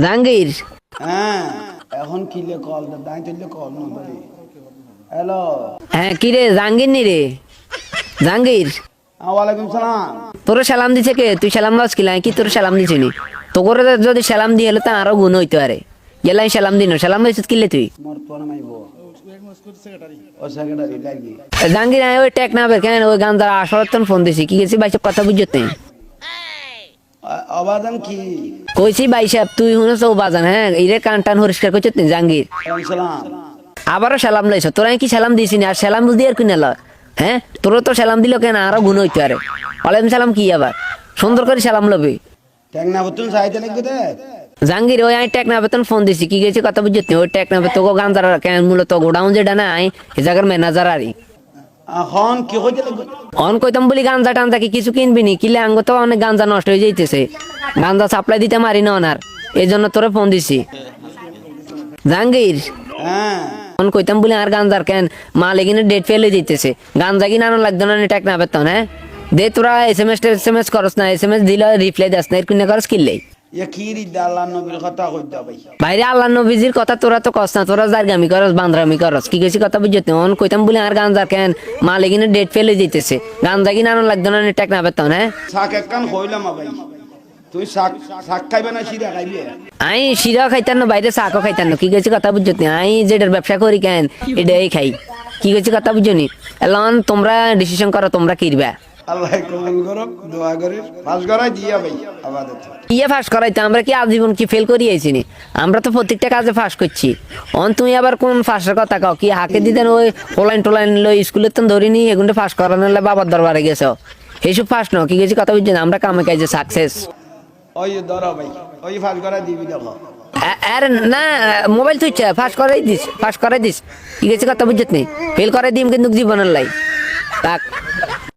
জাহাঙ্গীর। হ্যাঁ এখন কিলে কল দাই তুললে কল না ধরে। হ্যালো হ্যাঁ কি রে জাহাঙ্গীর নি রে? জাহাঙ্গীর ওয়ালাইকুম সালাম। তোর সালাম দিছে কে? তুই সালাম দাস কিলা কি তোর সালাম দিছে নি? তো করে যদি সালাম দিয়ে হলে তা আরো গুণ হইতে পারে। গেলাই সালাম দিন সালাম দিছিস কিলে তুই? মোর তোর মাইবো ও সেক্রেটারি লাগি। জাহাঙ্গীর আয় ওই টেক না বের কেন ওই গান দ্বারা আসরতন ফোন দিছি কি গেছি বাইসব কথা বুঝতে অবাদান কি কইছি বাইসাব তুই শুনছ ও বাজান হ্যাঁ ইরে কান টান পরিষ্কার করছিস তুই জাহাঙ্গীর। ওয়ালাইকুম সালাম। আবারও সালাম লাইছ তোরা কি সালাম দিছি না আর সালাম দিয়ে আর কি নেল? হ্যাঁ তোর তো সালাম দিল কেন আরো গুণ হইতে পারে। ওয়ালাইকুম সালাম কি আবার সুন্দর করে সালাম লবি। টেকনা বতুন চাইতে লাগবে দে। জাহাঙ্গীর ওই আমি টেকনা বেতন ফোন দিছি কি গেছি কথা বুঝতে ওই টেকনা বেতন গান্ধার কেন মূলত গোডাউন যেটা নাই এই জায়গার ম্যানেজার আরই এখন কি হইতে লাগবে? অন কইতাম বলি গাঞ্জা টাঞ্জা কি কিছু কিনবি নি কিলে আঙ্গ তো অনেক গাঞ্জা নষ্ট হয়ে যাইতেছে গাঞ্জা সাপ্লাই দিতে মারি না ওনার এই জন্য তোরে ফোন দিছি জাহাঙ্গীর। হ্যাঁ অন কইতাম বলি আর গাঞ্জার কেন মাল এখানে ডেট ফেল হয়ে যাইতেছে গাঞ্জা কিনা আনো লাগতো না টেকনা বেতন হ্যাঁ দে তোরা এস এম এস করস না এস দিলে রিপ্লাই দাস না এর কিনে করস কিনলে ইয়া কি রিদা আল্লাহ নবীর কথা কইতা ভাই। বাইরে আল্লাহ নবীজির কথা তোরা তো কস না তোরা জারগামি করস বান্দরামি করস কি গেছি কথা বুঝতে অন কইতাম বলি আর গাঞ্জার কেন মাল এখানে ডেট ফেলে যেতেছে গাঞ্জা কিনা আনো লাগতো না টেকনা বেতন হ্যাঁ শাক একখান হইলাম ভাই। তুই শাক শাক খাইবে না সিরা খাইবে? আই শিরা খাইতাম না বাইরে শাকও খাইতাম না কি গেছি কথা বুঝতে আই যেটার ব্যবসা করি কেন এটাই খাই কি গেছি কথা বুঝনি এলন তোমরা ডিসিশন করো তোমরা কিরবা আল্লাহ কবুল করুক দোয়া করি পাস করাই দিয়া ভাই আবাদত। ইয়ে ফাঁস করাইতে আমরা কি আজীবন কি ফেল করি আইছি নি? আমরা তো প্রত্যেকটা কাজে ফাঁস করছি অন তুমি আবার কোন ফাঁসের কথা কও কি হাকে দিতেন ওই হোলাইন টোলাইন লই স্কুলের তো ধরিনি এগুলো ফাঁস করানো হলে বাবার দরবারে গেছ এইসব ফাঁস ন কি গেছি কথা বুঝছেন আমরা কামে কাজে সাকসেস। ওই ধরো ভাই ওই পাস করাই দিবি দেখো। আরে না মোবাইল তুই ফাঁস করাই দিস কি গেছি কথা বুঝত নি ফেল করাই দিম কিন্তু জীবনের লাই থাক।